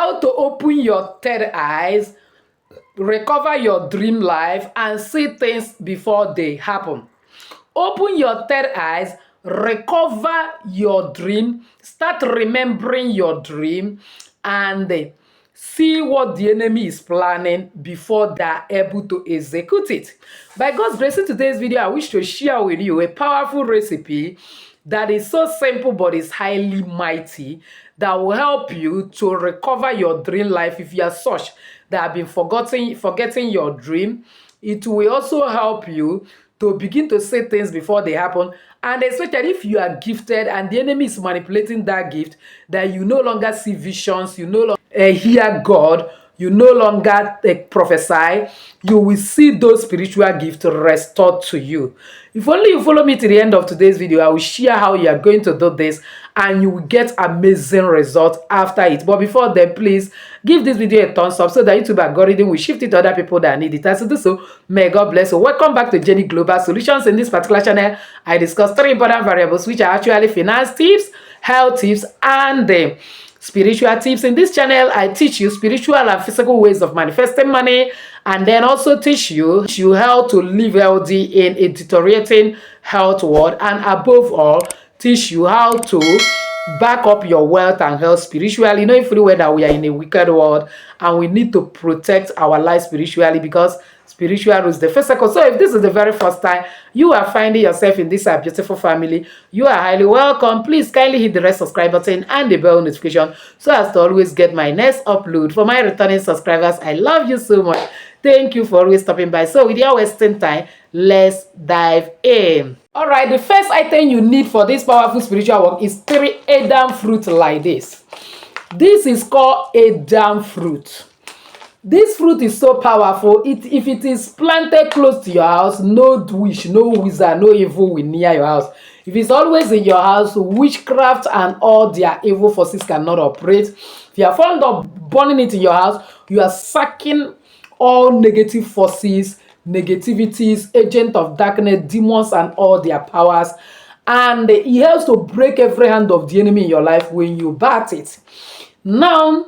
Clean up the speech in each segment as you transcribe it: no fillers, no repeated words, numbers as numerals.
how to open your third eyes, recover your dream life, and see things before they happen. Open your third eyes, recover your dream, start remembering your dream, and see what the enemy is planning before they are able to execute it. By God's grace, in today's video, I wish to share with you a powerful recipe that is so simple but is highly mighty, that will help you to recover your dream life if you are such that have been forgetting your dream. It will also help you to begin to say things before they happen, and especially if you are gifted and the enemy is manipulating that gift, that you no longer see visions, you no longer hear God, you no longer prophesy, you will see those spiritual gifts restored to you. If only you follow me to the end of today's video, I will share how you are going to do this and you will get amazing results after it. But before then, please give this video a thumbs up so that YouTube algorithm will shift it to other people that need it. As to do so, may God bless you. Welcome back to Jenny Global Solutions. In this particular channel, I discuss 3 important variables, which are actually finance tips, health tips, and spiritual tips. In this channel, I teach you spiritual and physical ways of manifesting money, and then also teach you how to live healthy in a deteriorating health world, and above all, teach you how to back up your wealth and health spiritually, knowing fully well that we are in a wicked world and we need to protect our life spiritually, because spiritual is the physical. So if this is the very first time you are finding yourself in this beautiful family, you are highly welcome. Please kindly hit the red subscribe button and the bell notification so as to always get my next upload. For my returning subscribers, I love you so much. Thank you for always stopping by. So without wasting time, let's dive in. All right, the first item you need for this powerful spiritual work is 3 Adam fruit like this. This is called Adam fruit. This fruit is so powerful. If it is planted close to your house, no witch, no wizard, no evil will near your house. If it's always in your house, witchcraft and all their evil forces cannot operate. If you are fond of burning it in your house, you are sucking all negative forces, negativities, agents of darkness, demons, and all their powers. And it helps to break every hand of the enemy in your life when you bat it. Now,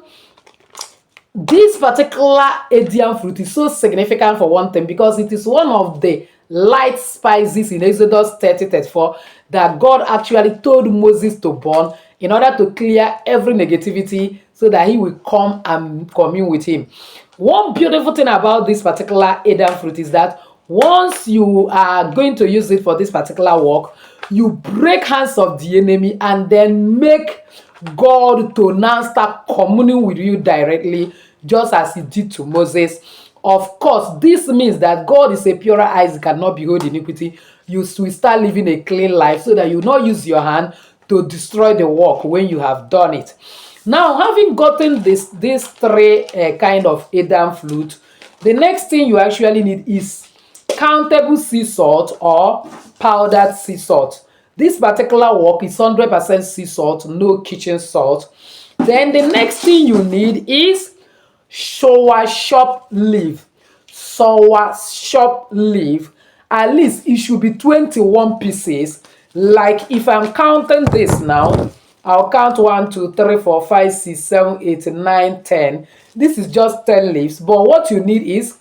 this particular Edian fruit is so significant for one thing, because it is one of the light spices in Exodus 30:34 that God actually told Moses to burn in order to clear every negativity so that he will come and commune with him. One beautiful thing about this particular Eden fruit is that once you are going to use it for this particular work, you break hands of the enemy and then make God to now start communing with you directly, just as he did to Moses. Of course, this means that God is a purer eyes, cannot behold iniquity. You will start living a clean life so that you not use your hand to destroy the work when you have done it. Now, having gotten these 3 kind of Adam fruit, the next thing you actually need is countable sea salt or powdered sea salt. This particular work is 100% sea salt, no kitchen salt. Then the next thing you need is soursop leaf. Soursop leaf. At least it should be 21 pieces. Like if I'm counting this now, I'll count 1, 2, 3, 4, 5, 6, 7, 8, 9, 10. This is just 10 leaves. But what you need is,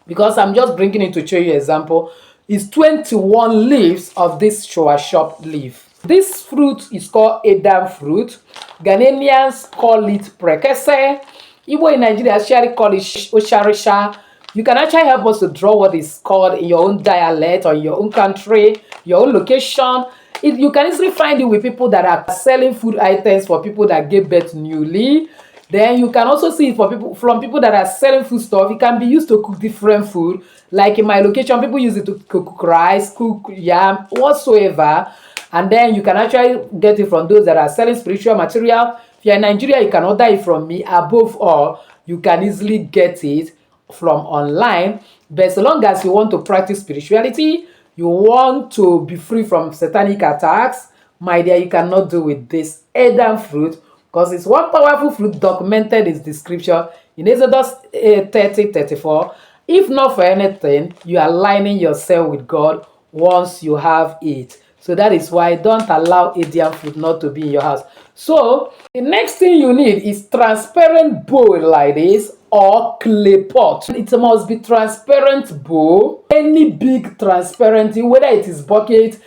because I'm just bringing it to show you an example, is 21 leaves of this soursop leaf. This fruit is called Adam fruit. Ghanaians call it prekese. Igbo in Nigeria actually call it osharisha. You can actually help us to draw what is called in your own dialect or in your own country, your own location. You can easily find it with people that are selling food items for people that gave birth newly. Then you can also see it from people that are selling food stuff. It can be used to cook different food. Like in my location, people use it to cook rice, cook yam, whatsoever. And then you can actually get it from those that are selling spiritual material. If you're in Nigeria, you can order it from me. Above all, you can easily get it from online. But so long as you want to practice spirituality, you want to be free from satanic attacks, my dear, you cannot do with this Eden fruit, because it's one powerful fruit documented in the scripture in Exodus 30:34. If not for anything, you are aligning yourself with God once you have it. So that is why don't allow Eden fruit not to be in your house. So the next thing you need is transparent bowl like this or clay pot. It must be transparent bowl, any big transparent, whether it is bucket,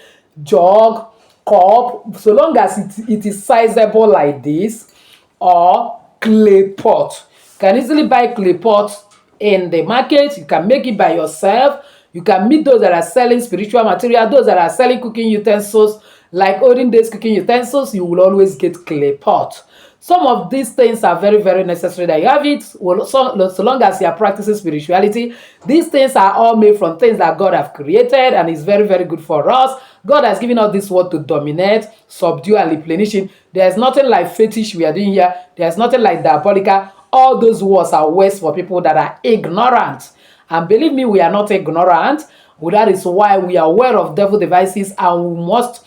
jug, cup, so long as it is sizable like this, or clay pot. You can easily buy clay pot in the market. You can make it by yourself. You can meet those that are selling spiritual material, those that are selling cooking utensils, like olden days cooking utensils. You will always get clay pot. Some of these things are very, very necessary that you have it. Well, so long as you are practicing spirituality, these things are all made from things that God have created, and it's very, very good for us. God has given us this word to dominate, subdue, and replenishing. There's nothing like fetish we are doing here. There's nothing like diabolical. All those words are words for people that are ignorant. And believe me, we are not ignorant. Well, that is why we are aware of devil devices, and we must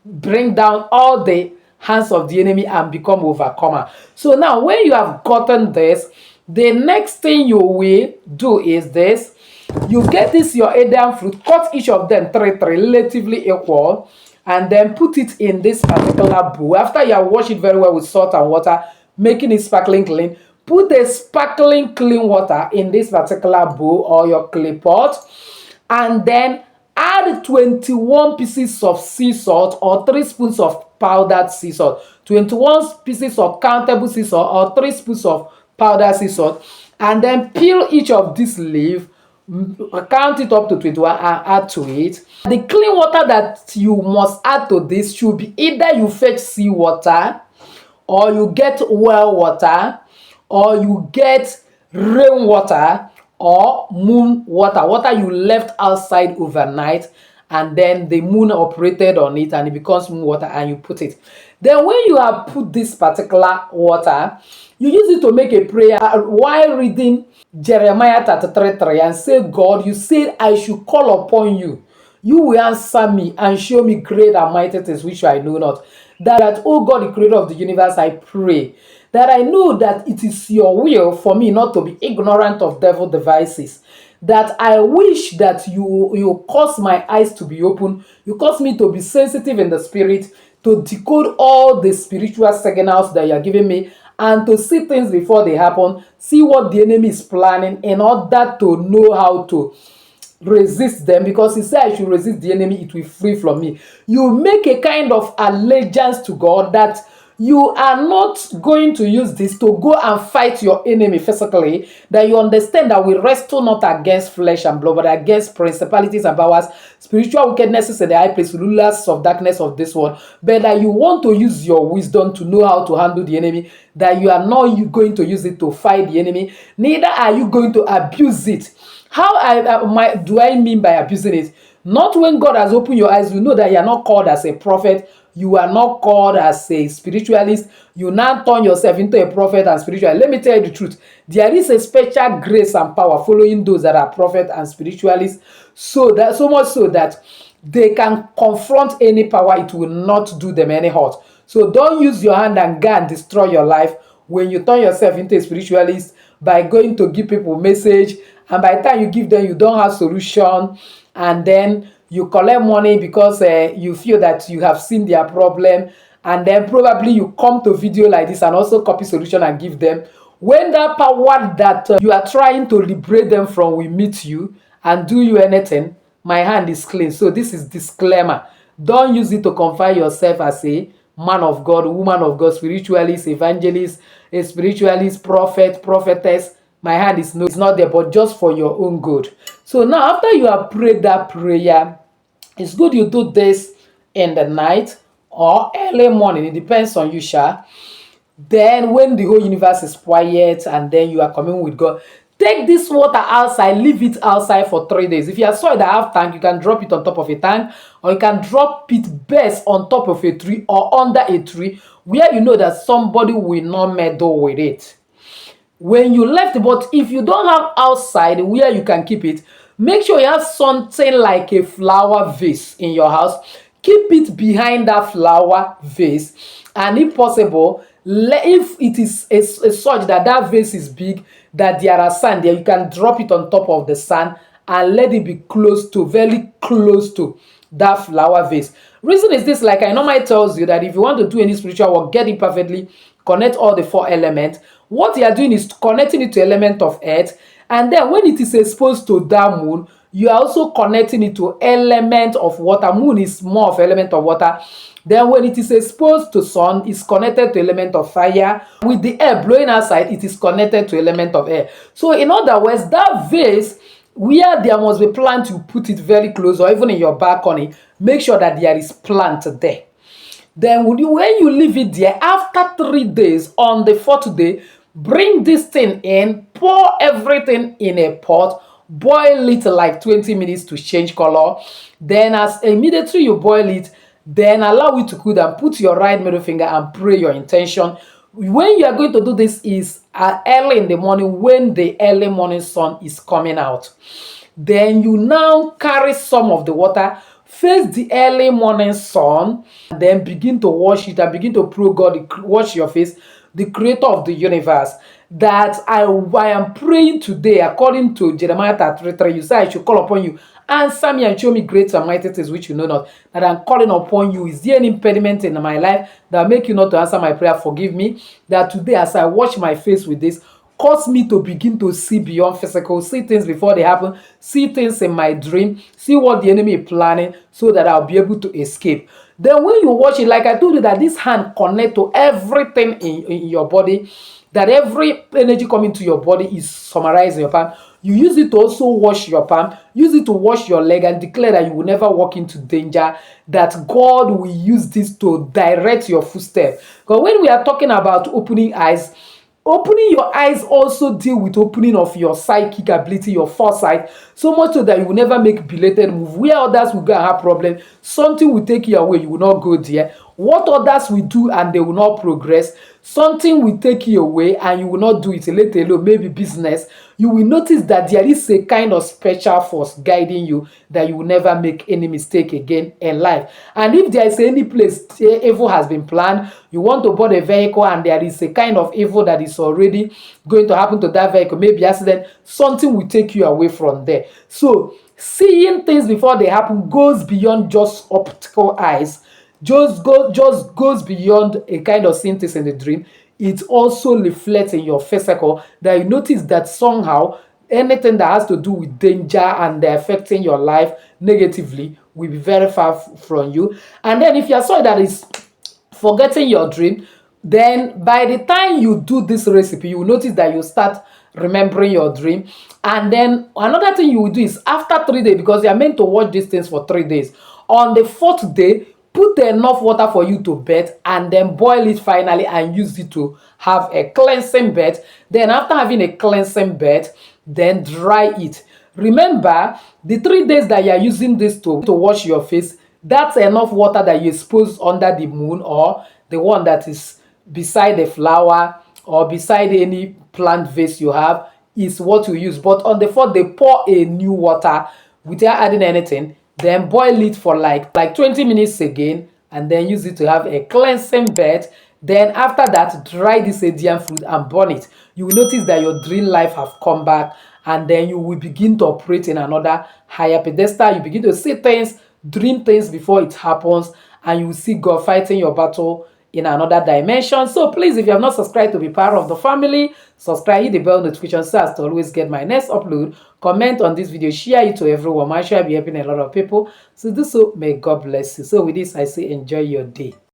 bring down all the hands of the enemy and become overcomer. So now, when you have gotten this, the next thing you will do is this. You get this your Adam fruit, cut each of them three relatively equal, and then put it in this particular bowl. After you have washed it very well with salt and water, making it sparkling clean, put the sparkling clean water in this particular bowl or your clay pot, and then add 21 pieces of sea salt or 3 spoons of powdered sea salt, 21 pieces of countable sea salt or 3 spoons of powdered sea salt, and then peel each of these leaves, count it up to 21 and add to it. The clean water that you must add to this should be either you fetch sea water, or you get well water, or you get rain water, or moon water, water you left outside overnight and then the moon operated on it and it becomes moon water, and you put it. Then when you have put this particular water, you use it to make a prayer while reading Jeremiah 33:3 and say, God, you said I should call upon you. You will answer me and show me great and mighty things which I know not. That, oh God, the creator of the universe, I pray that I know that it is your will for me not to be ignorant of devil devices. That I wish that you cause my eyes to be open. You cause me to be sensitive in the spirit, to decode all the spiritual signals that you are giving me, and to see things before they happen, see what the enemy is planning in order to know how to resist them, because he said I should resist the enemy, it will flee from me. You make a kind of allegiance to God that you are not going to use this to go and fight your enemy physically, that you understand that we wrestle not against flesh and blood, but against principalities and powers, spiritual wickednesses in the high place, rulers of darkness of this world, but that you want to use your wisdom to know how to handle the enemy, that you are not going to use it to fight the enemy, neither are you going to abuse it. How do I mean by abusing it? Not when God has opened your eyes, you know that you are not called as a prophet, you are not called as a spiritualist, you now turn yourself into a prophet and spiritualist. Let me tell you the truth. There is a special grace and power following those that are prophet and spiritualists, so much so that they can confront any power, it will not do them any hurt. So don't use your hand and go and destroy your life when you turn yourself into a spiritualist by going to give people message, and by the time you give them, you don't have solution, and then you collect money because you feel that you have seen their problem, and then probably you come to video like this and also copy solution and give them. When that power that you are trying to liberate them from will meet you and do you anything, my hand is clean. So this is disclaimer. Don't use it to confine yourself as a man of God, woman of God, spiritualist, evangelist, a spiritualist, prophet, prophetess. My hand is no, it's not there, but just for your own good. So now, after you have prayed that prayer, it's good you do this in the night or early morning. It depends on you, Sha. Then when the whole universe is quiet and then you are coming with God, take this water outside, leave it outside for 3 days. If you are soil that have tank, you can drop it on top of a tank, or you can drop it best on top of a tree or under a tree where you know that somebody will not meddle with it. When you left, but if you don't have outside where you can keep it, make sure you have something like a flower vase in your house. Keep it behind that flower vase, and if possible, if it is a such that vase is big, that there are sand there, you can drop it on top of the sand and let it be close to, very close to that flower vase. Reason is this, like I normally tells you, that if you want to do any spiritual work, get it perfectly, connect all the 4 elements. What you are doing is connecting it to element of earth, and then when it is exposed to that moon, you are also connecting it to element of water. Moon is more of element of water. Then when it is exposed to sun, it's connected to element of fire. With the air blowing outside, it is connected to element of air. So in other words, that vase, where there must be plant, you put it very close, or even in your balcony, make sure that there is plant there. Then when you leave it there, after 3 days, on the 4th day, bring this thing in, pour everything in a pot, boil it like 20 minutes to change color. Then as immediately you boil it, then allow it to cool down, put your right middle finger and pray your intention. When you are going to do this is early in the morning, when the early morning sun is coming out. Then you now carry some of the water, face the early morning sun, then begin to wash it and begin to pray God, wash your face, the creator of the universe, that I am praying today according to Jeremiah 33:3. You say I should call upon you, answer me and show me great and mighty things which you know not. That I'm calling upon you. Is there any impediment in my life that make you not to answer my prayer? Forgive me. That today, as I wash my face with this, cause me to begin to see beyond physical, see things before they happen, see things in my dream, see what the enemy is planning, so that I'll be able to escape. Then when you watch it, like I told you, that this hand connect to everything in your body, that every energy coming to your body is summarized in your palm. You use it to also wash your palm, use it to wash your leg, and declare that you will never walk into danger, that God will use this to direct your footsteps. Because when we are talking about opening eyes, opening your eyes also deal with opening of your psychic ability, your foresight, so much so that you will never make belated move. Where others will go and have problem, something will take you away, you will not go there. What others will do and they will not progress, something will take you away and you will not do it, let alone maybe business. You will notice that there is a kind of special force guiding you, that you will never make any mistake again in life. And if there is any place evil has been planned, you want to board a vehicle and there is a kind of evil that is already going to happen to that vehicle, maybe accident, something will take you away from there. So seeing things before they happen goes beyond just optical eyes, just goes beyond a kind of seeing things in the dream. It also reflects in your physical, that you notice that somehow anything that has to do with danger and affecting your life negatively will be very far from you. And then if you're sorry that is forgetting your dream, then by the time you do this recipe, you will notice that you start remembering your dream. And then another thing you will do is, after 3 days, because you are meant to watch these things for 3 days, on the 4th day, put enough water for you to bathe, and then boil it finally and use it to have a cleansing bath. Then after having a cleansing bath, then dry it. Remember, the 3 days that you are using this to wash your face, that's enough water that you expose under the moon, or the one that is beside the flower or beside any plant vase you have, is what you use. But on the 4th day, pour a new water without adding anything, then boil it for like 20 minutes again, and then use it to have a cleansing bath. Then after that, dry this Indian fruit and burn it. You will notice that your dream life have come back, and then you will begin to operate in another higher pedestal. You begin to see things, dream things before it happens, and you will see God fighting your battle in another dimension. So please, if you have not subscribed to be part of the family, subscribe, hit the bell notification so as to always get my next upload. Comment on this video, share it to everyone. I'm sure I'll be helping a lot of people. So do so. May God bless you. So with this, I say enjoy your day.